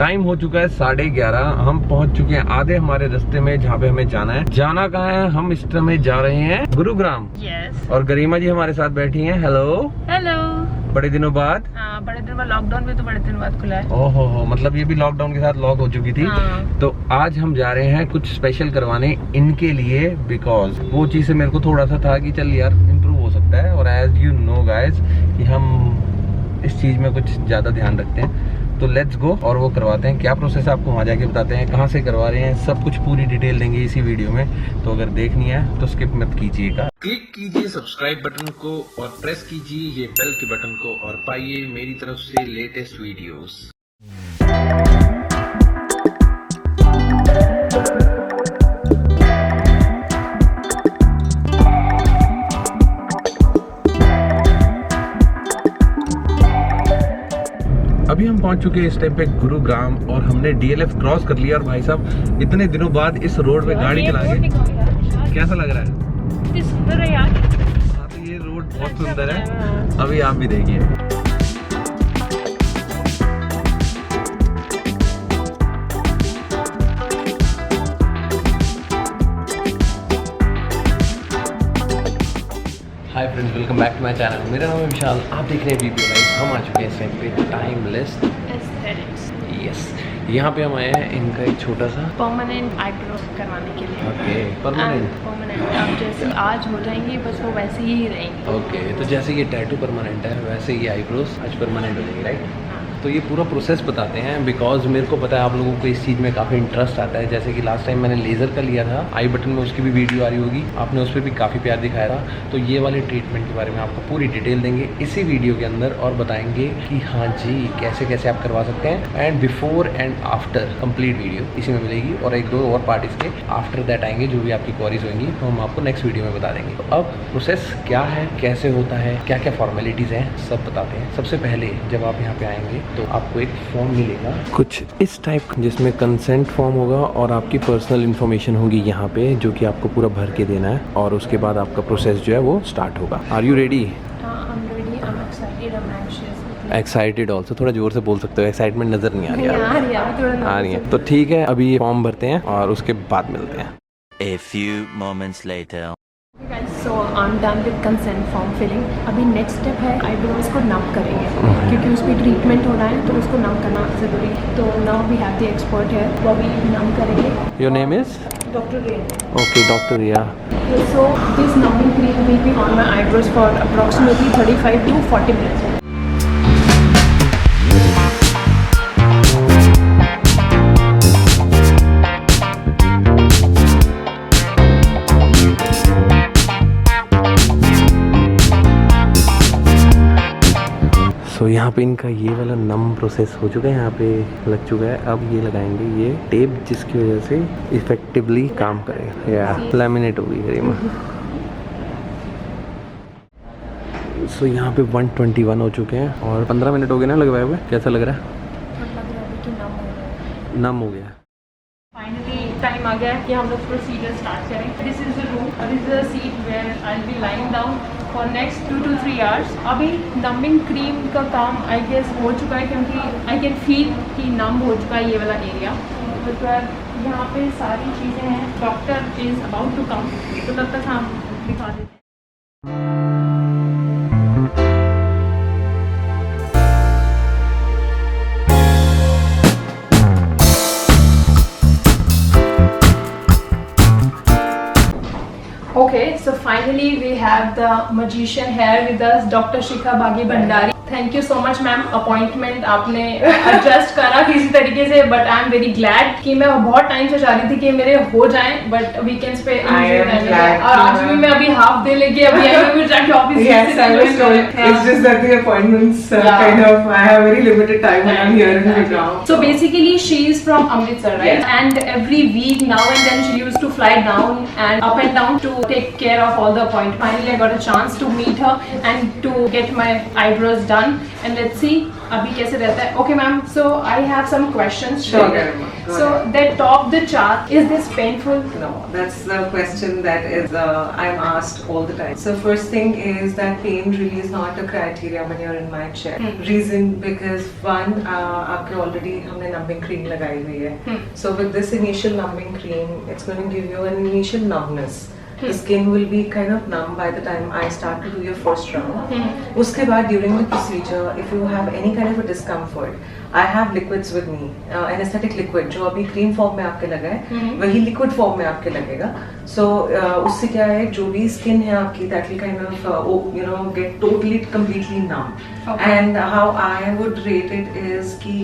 Time हो चुका है 11:30। हम पहुंच चुके हैं आधे हमारे रास्ते में जहाँ पे हमें जाना है। जाना कहाँ है? हम इस समय जा रहे हैं गुरुग्राम। और गरिमा जी हमारे साथ बैठी हैं। Hello hello. बड़े दिनों बाद। बड़े दिनों बाद, लॉकडाउन में तो बड़े दिनों बाद खुला है। ओहो हो, मतलब ये भी लॉकडाउन के साथ लॉक हो चुकी थी। तो आज हम जा रहे हैं कुछ स्पेशल करवाने इनके लिए, बिकॉज वो चीज से मेरे को थोड़ा सा था कि चल यार इम्प्रूव हो सकता है। और एज यू नो गाइस कि हम इस चीज में कुछ ज्यादा ध्यान रखते हैं। तो लेट्स गो और वो करवाते हैं। क्या प्रोसेस है आपको वहाँ जाके बताते हैं, कहाँ से करवा रहे हैं, सब कुछ पूरी डिटेल देंगे इसी वीडियो में। तो अगर देखनी है तो स्किप मत कीजिएगा। क्लिक कीजिए सब्सक्राइब बटन को और प्रेस कीजिए ये बेल के बटन को और पाइए मेरी तरफ से लेटेस्ट वीडियोस। अभी हम पहुंच चुके हैं इस टाइम पे गुरुग्राम और हमने DLF क्रॉस कर लिया। और भाई साहब इतने दिनों बाद इस रोड पे गाड़ी चला के कैसा लग रहा है? इतनी सुंदर है यार। हाँ तो ये रोड बहुत सुंदर है, अभी आप भी देखिए। Hi friends, welcome back to my channel. मेरा नाम है विशाल, आप देख रहे हैं VBO लाइव। हम आ चुके हैं इस टाइम पे टाइमलेस एस्थेटिक्स। यस, यहाँ पे हम आए हैं इनका एक छोटा सा परमानेंट आईब्रो करवाने के लिए। Okay, permanent. अब जैसे आज हो जाएंगी बस वो वैसे ही रहेंगी। ओके, तो जैसे ये टैटू परमानेंट है वैसे ये आईब्रोज आज परमानेंट हो जाएगी, राइट? तो ये पूरा प्रोसेस बताते हैं, बिकॉज मेरे को पता है आप लोगों को इस चीज़ में काफ़ी इंटरेस्ट आता है। जैसे कि लास्ट टाइम मैंने लेज़र का लिया था आई बटन में, उसकी भी वीडियो आ रही होगी, आपने उस पर भी काफ़ी प्यार दिखाया था। तो ये वाले ट्रीटमेंट के बारे में आपको पूरी डिटेल देंगे इसी वीडियो के अंदर और बताएंगे कि हाँ जी कैसे कैसे आप करवा सकते हैं। And before and after complete video इसी में मिलेगी और एक दो और पार्ट इसके आफ्टर दैट आएंगे, जो भी आपकी क्वारीज होंगी तो हम आपको नेक्स्ट वीडियो में बता देंगे। तो अब प्रोसेस क्या है, कैसे होता है, क्या क्या फॉर्मेलिटीज़ हैं, सब बताते हैं। सबसे पहले जब आप यहाँ पे आएंगे तो आपको एक फॉर्म मिलेगा कुछ इस टाइप, जिसमें कंसेंट फॉर्म होगा और आपकी पर्सनल इन्फॉर्मेशन होगी यहाँ पे, जो कि आपको पूरा भर के देना है। और उसके बाद आपका प्रोसेस जो है वो स्टार्ट होगा। Are you ready? Excited also. थोड़ा जोर से बोल सकते हो, एक्साइटमेंट नजर नहीं आ रही आ रही है। तो ठीक है, अभी ये फॉर्म भरते हैं और उसके बाद मिलते हैं। A few moments later. So I'm done with consent form filling. अभी नेक्स्ट स्टेप है आईब्रोज को नम करेंगे, क्योंकि उस पर ट्रीटमेंट होना है तो उसको नम करना ज़रूरी है। तो now we have the expert है, वो अभी नम करेंगे। Your name is? Doctor Riya. Okay, doctor Riya. So this numbing cream will be on my eyebrows for approximately 35 to 40 minutes. तो यहाँ पे इनका ये वाला नम प्रोसेस हो चुका है, यहाँ पे लग चुका है। अब ये लगाएंगे ये टेप, जिसकी वजह से इफेक्टिवली काम करेगा। या लैमिनेट हो गई गरिमा। सो यहाँ पे 121 हो चुके हैं और 15 मिनट हो गए ना लगवाए हुए। कैसा लग रहा है? नम हो गया। फाइनली टाइम आ गया कि हम लोग प्रोसीजर स्टार्ट करें। दिस इज द रूम और this is the seat where I will be lying down for next 2 to 3 hours. अभी नमिंग क्रीम का काम आई गेस हो चुका है, क्योंकि आई कैन फील कि नम हो चुका है ये वाला एरिया। तो यहाँ पे सारी चीज़ें हैं। Doctor is about to come, तो तब तक हम दिखा देते हैं। Okay, so finally we have the magician here with us, Dr. Shikha Bagi Bhandari. Thank you so much ma'am, appointment आपने एडजस्ट करा किसी तरीके से, but I am very glad कि मैं बहुत टाइम से चाह रही थी कि मेरे हो जाएं, बट वीकेंड्स पे और आज भी मैं अभी हाफ डे लेके अभी आई हूं जाके office. Yes, I was told. It's just that the appointments kind of, I have very limited time when I'm here in Gurugram. So basically she is from Amritsar, right? Yes. And every week now and then she used to fly down and up and down to take care of all the appointments. Finally I got a chance to meet her and to get my eyebrows done. done and let's see अभी कैसे रहता है. Okay ma'am, so I have some questions. Sure, Garima. Go So ahead. that top the chart, is this painful? No, that's the question that is I'm asked all the time. So first thing is that pain really is not a criteria when you're in my chair. Reason because one, आपके already हमने numbing cream लगाई हुई है. So with this initial numbing cream, it's going to give you an initial numbness. The skin will be kind of numb by the time I start to do your first round. उसके बाद during the procedure, if you have any kind of a discomfort, I have liquids with me, anesthetic liquid जो अभी cream form में आपके लगा है, वही liquid form में आपके लगेगा. So उससे क्या है, जो भी skin है आपकी, that will kind of get totally completely numb. Okay. And how I would rate it is कि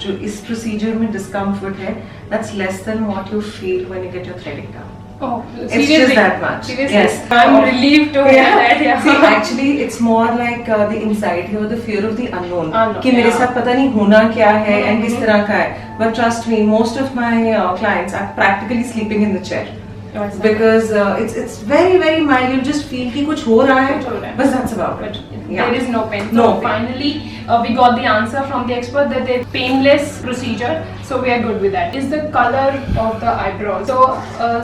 जो इस procedure में discomfort है, that's less than what you feel when you get your threading done. Oh, It's seriously? just that much. Seriously? Yes. I'm relieved to hear that. Yeah. See, actually, it's more like the anxiety or the fear of the unknown. कि मेरे yeah. साथ पता नहीं होना क्या है and किस तरह का है. But trust me, most of my clients are practically sleeping in the chair. Because it's very very mild. You just feel कि कुछ हो रहा है. But that's about it. There is no pain. No So pain. finally, we got the answer from the expert that it's painless procedure. So we are good with that. Is the color of the eyebrows?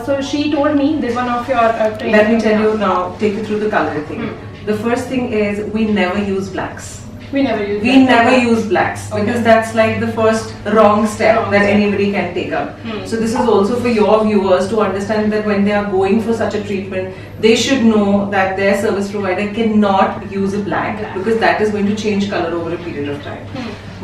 So she told me that one of your trainers. Let me tell you now. Take you through the color thing. The first thing is we never use blacks. We never use. We never use blacks because that's like the first wrong step that anybody can take up. So this is also for your viewers to understand that when they are going for such a treatment, they should know that their service provider cannot use a black because that is going to change color over a period of time.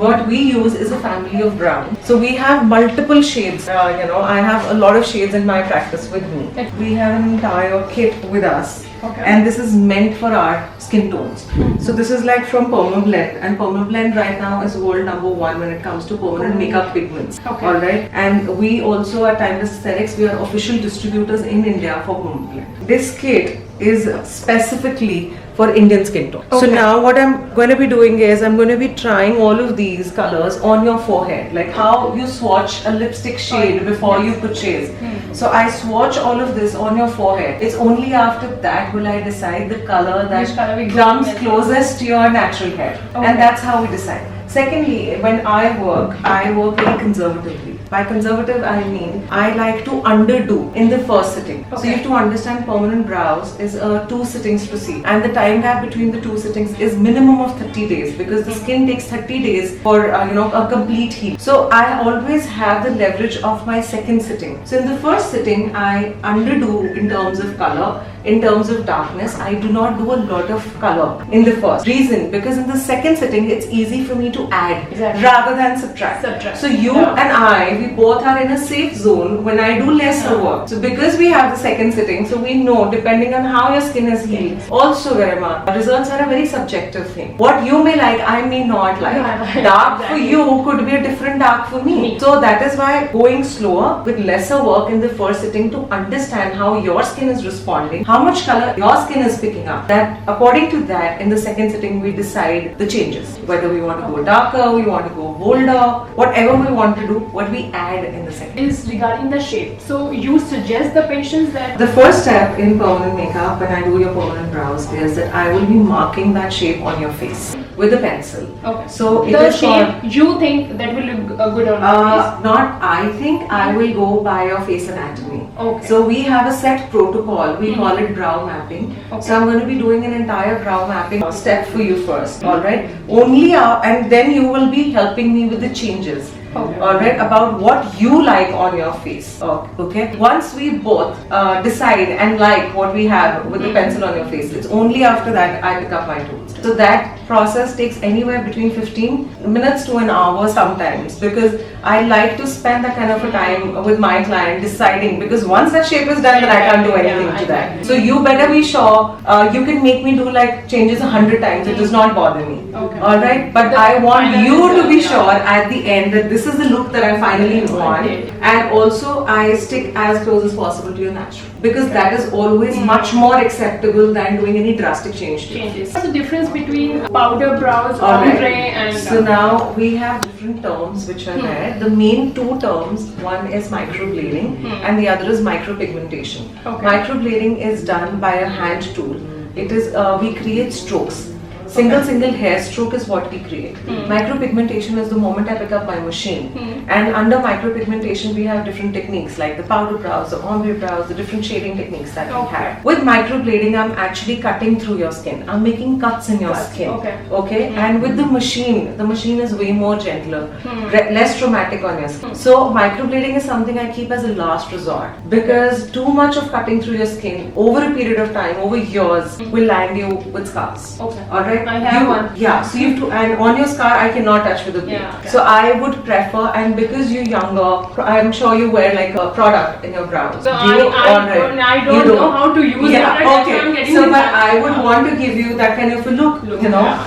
What we use is a family of brown. So we have multiple shades. I have a lot of shades in my practice with me. We have an entire kit with us. Okay. And this is meant for our skin tones. So this is like from Permablend, and Permablend right now is world #1 when it comes to permanent makeup pigments. Okay. All right, and we also at Timeless Aesthetics, we are official distributors in India for Permablend. This kit is specifically for Indian skin tone. Okay. So now what I'm going to be doing is I'm going to be trying all of these colors on your forehead, like how you swatch a lipstick shade before you purchase. So I swatch all of this on your forehead. It's only after that will I decide the color Which color we that go comes with. closest to your natural hair. Okay. And that's how we decide. Secondly, when I work very conservatively. By conservative, I mean I like to underdo in the first sitting. So you have to understand permanent brows is a 2 sittings procedure, and the time gap between the 2 sittings is minimum of 30 days because the skin takes 30 days for a complete heal. So I always have the leverage of my second sitting. So in the first sitting, I underdo in terms of color. In terms of darkness, I do not do a lot of color in the first. Reason, because in the second sitting, it's easy for me to add rather than subtract. So you and I, we both are in a safe zone when I do lesser work. So because we have the second sitting, so we know depending on how your skin is healed. Also, Garima, results are a very subjective thing. What you may like, I may not like. Dark for you could be a different dark for me. So that is why going slower with lesser work in the first sitting to understand how your skin is responding, how much color your skin is picking up. That according to that, in the second sitting, we decide the changes. Whether we want to go darker, we want to go bolder, whatever we want to do, what we add in the second. Is regarding the shape. So you suggest the patients that The first step in permanent makeup when I do your permanent brows is that I will be marking that shape on your face with a pencil. Okay. So it the is shape you think that will look good on your face? Not I think, I will go by your face anatomy. Okay. So we have a set protocol. We call it brow mapping. Okay. So I'm going to be doing an entire brow mapping step for you first. All right. Only and then you will be helping me with the changes. Okay. Alright, about what you like on your face. Okay. Once we both decide and like what we have with the pencil on your face, it's only after that I pick up my tools. So that process takes anywhere between 15 minutes to an hour sometimes, because I like to spend that kind of a time with my client deciding, because once that shape is done, then I can't do anything to that. So you better be sure. You can make me do like changes 100 times. It does not bother me. Okay. Alright, but I want you to be sure at the end that this is the look that I finally want, and also I stick as close as possible to your natural, because that is always much more acceptable than doing any drastic changes. What's the difference between powder brows, Alright. ombre and So now we have different terms which are there. The main 2 terms, one is microblading and the other is micropigmentation. Okay. Microblading is done by a hand tool. It is we create strokes. Single hair stroke is what we create. Micropigmentation is the moment I pick up my machine. And under micropigmentation, we have different techniques like the powder brows, the ombre brows, the different shading techniques that we have. With microblading, I'm actually cutting through your skin. I'm making cuts in your skin. Okay. And with the machine is way more gentler, less traumatic on your skin. So microblading is something I keep as a last resort, because too much of cutting through your skin over a period of time, over years, will land you with scars. Alright? I have one. Yeah, so you have to, and on your scar I cannot touch with a blade. So I would prefer, and because you're younger, I'm sure you wear like a product in your brows. So I don't know how to use it. Okay. So but I would want to give you that kind of a look, you know.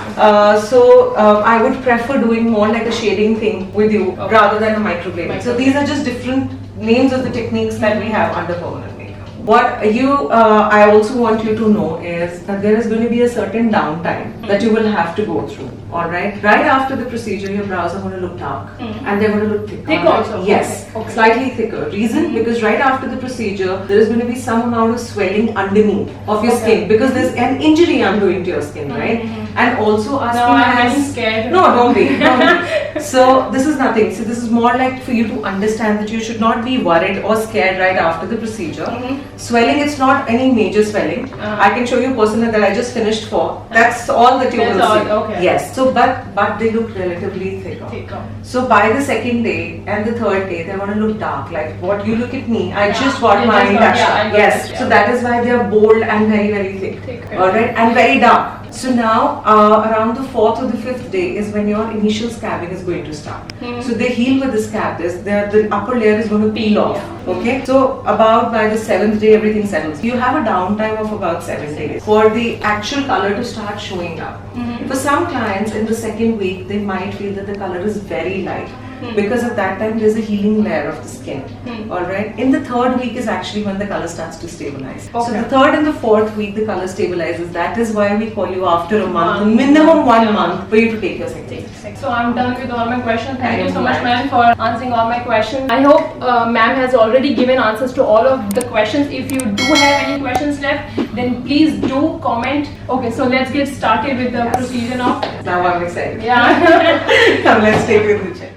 So I would prefer doing more like a shading thing with you rather than a microblading. So these are just different names of the techniques that we have under permanent makeup. What I also want you to know is that there is going to be a certain downtime that you will have to go through. Alright? Right after the procedure, your brows are going to look dark and they're going to look thick. Thick also? Yes, slightly thicker. Reason? Because right after the procedure, there is going to be some amount of swelling underneath of your skin, because there's an injury I'm doing to your skin, right? And also our skin I'm scared. No, don't be. So this is nothing. So this is more like for you to understand that you should not be worried or scared right after the procedure. Swelling, it's not any major swelling. I can show you personally that I just finished 4. That's all that you will see. Yes. So but they look relatively thicker. So by the second day and the third day, they're going to look dark. Like what you look at me, I just got mine touched up. Yes. So that is why they are bold and very, very thick. Alright, and very dark. So now around the 4th or the 5th day is when your initial scabbing is going to start. So they heal with the scab. The upper layer is going to peel off. Okay. So about by the 7th day, everything settles. You have a downtime of about 7 days for the actual color to start showing up. For some clients in the second week, they might feel that the color is very light. Because at that time there's a healing layer of the skin. Alright. In the 3rd week is actually when the color starts to stabilize. So the 3rd and the 4th week the color stabilizes. That is why we call you after a month, minimum 1 month for you to take your second. So I'm done with all my questions. Thank you so much, ma'am, for answering all my questions. I hope ma'am has already given answers to all of the questions. If you do have any questions left, then please do comment. Okay, so let's get started with the procedure now. Now I'm excited. Yeah. Come, let's take it in the chair.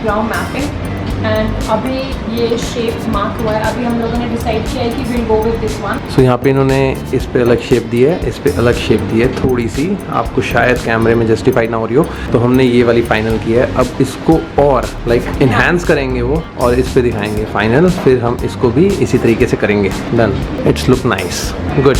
brow mapping and अभी ये shape mark हुआ है. अभी हम लोगों ने decide किया है कि we'll go with this one. So यहाँ पे इन्होंने इस पे अलग शेप दी है, इस पे अलग शेप दी है, थोड़ी सी आपको शायद कैमरे में जस्टिफाई ना हो रही हो, तो हमने ये वाली फाइनल की है. अब इसको और लाइक इन्हांस करेंगे वो और इस पे दिखाएंगे फाइनल, फिर हम इसको भी इसी तरीके से करेंगे. Done. It's look nice. Good.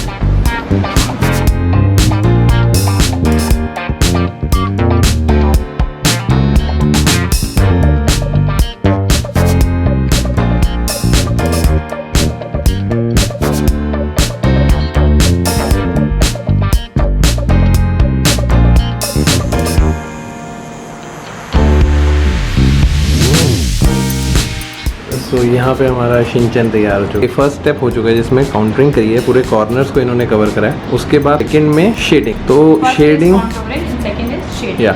तो यहाँ पे हमारा शिनचैन तैयार हो चुका है. फर्स्ट स्टेप हो चुका है जिसमें काउंटरिंग करी है, पूरे कॉर्नर्स को इन्होंने कवर करा है. उसके बाद सेकंड में शेडिंग. तो शेडिंग या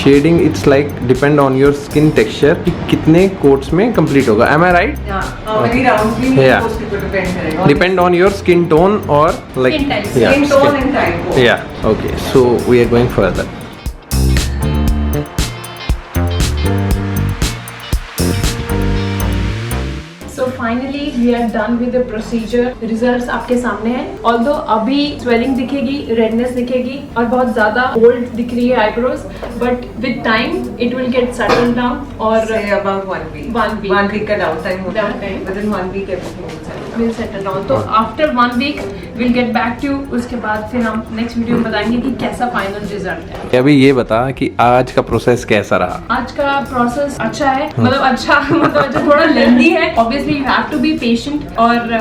shading it's like depend on your skin texture कि कितने कोट्स में कंप्लीट होगा. Am I right? या depend on your skin tone और लाइक या. Okay, so we are going further. Finally we are done with the procedure. Results आपके सामने हैं. ऑल्दो अभी स्वेलिंग दिखेगी, रेडनेस दिखेगी और बहुत ज्यादा बोल्ड दिख रही है eyebrows, but with time it will get settle down. और अबाउट 1 वीक का डाउन टाइम होता है. Within 1 week everything itself will settle down. तो after 1 week we'll get back to you. उसके बाद फिर हम next video में बताएंगे कि कैसा final result है. अभी ये बता कि आज का प्रोसेस कैसा रहा? आज का प्रोसेस अच्छा है, मतलब अच्छा थोड़ा लेंदी है. Obviously you have to be patient और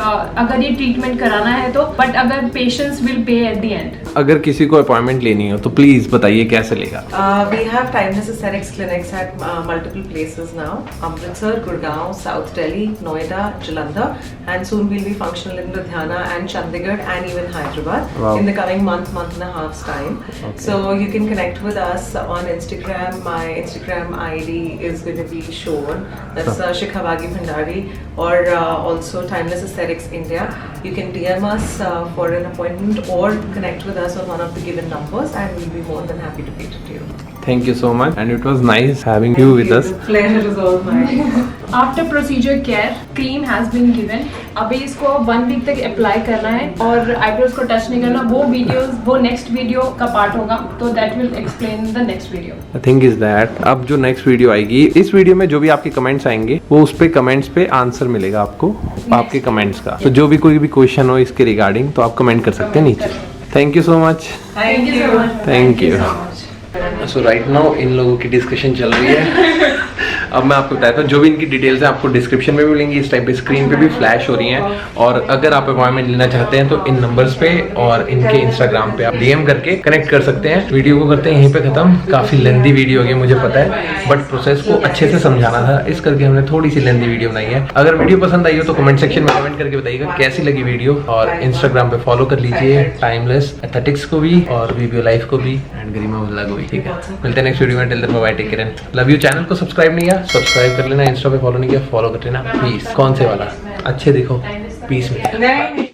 अगर ये ट्रीटमेंट कराना है तो, बट अगर patience will pay at the end. अगर किसी को अपॉइंटमेंट लेनी हो तो प्लीज बताइए कैसे लेगा? We have timeless aesthetics clinics at multiple places now. Amritsar, Gurgaon, South Delhi, Noida, Jalandhar, and soon we'll be functional in Ludhiana and Chandigarh and even Hyderabad. Wow. In the coming month and a half's time. Okay. So you can connect with us on Instagram. My Instagram ID is going to be shown. That's Shikhavagi Bhandari, or also Timeless Aesthetics India. You can DM us for an appointment or connect with us on one of the given numbers, and we'll be more than happy to cater to you. Thank you so much, and it was nice having you with us. The pleasure is all mine. After procedure care cream has been given. अभी इसको 1 week तक apply करना है और eyebrows को touch नहीं करना. वो वीडियोस वो नेक्स्ट वीडियो का पार्ट होगा, तो that will explain the next video. The thing is that अब जो नेक्स्ट वीडियो आएगी, इस वीडियो में जो भी आपके कमेंट्स आएंगे वो उस पे कमेंट्स पे आंसर मिलेगा आपको आपके कमेंट्स का. तो जो भी कोई भी क्वेश्चन हो इसके रिगार्डिंग तो आप कमेंट कर सकते हैं नीचे. Thank you so much. Thank you so much. Thank you. So right now in लोगों की डिस्कशन चल रही है. अब मैं आपको बताता हूँ जो भी इनकी डिटेल्स हैं आपको डिस्क्रिप्शन में भी मिलेंगी. इस टाइम पे स्क्रीन पे भी फ्लैश हो रही हैं. और अगर आप अपॉइंटमेंट लेना चाहते हैं तो इन नंबर्स पे और इनके इंस्टाग्राम पे आप डीएम करके कनेक्ट कर सकते हैं. वीडियो को करते हैं यहीं पे खत्म. काफी लेंदी वीडियो होगी मुझे पता है, बट प्रोसेस को अच्छे से समझाना था, इस करके हमने थोड़ी सी लेंदी वीडियो बनाई है. अगर वीडियो पसंद आई हो तो कमेंट सेक्शन में कमेंट करके बताइएगा कैसी लगी वीडियो. और इंस्टाग्राम पे फॉलो कर लीजिए टाइमलेस एस्थेटिक्स को भी और VBO लाइफ को भी एंड गरिमा भाल्ला को भी. ठीक है, मिलते हैं नेक्स्ट वीडियो में. Till then bye bye, take care, love you. Channel को सब्सक्राइब नहीं किया सब्सक्राइब कर लेना. इंस्टा पे फॉलो नहीं किया फॉलो कर लेना प्लीज. कौन से वाला अच्छे दिखो. पीस में.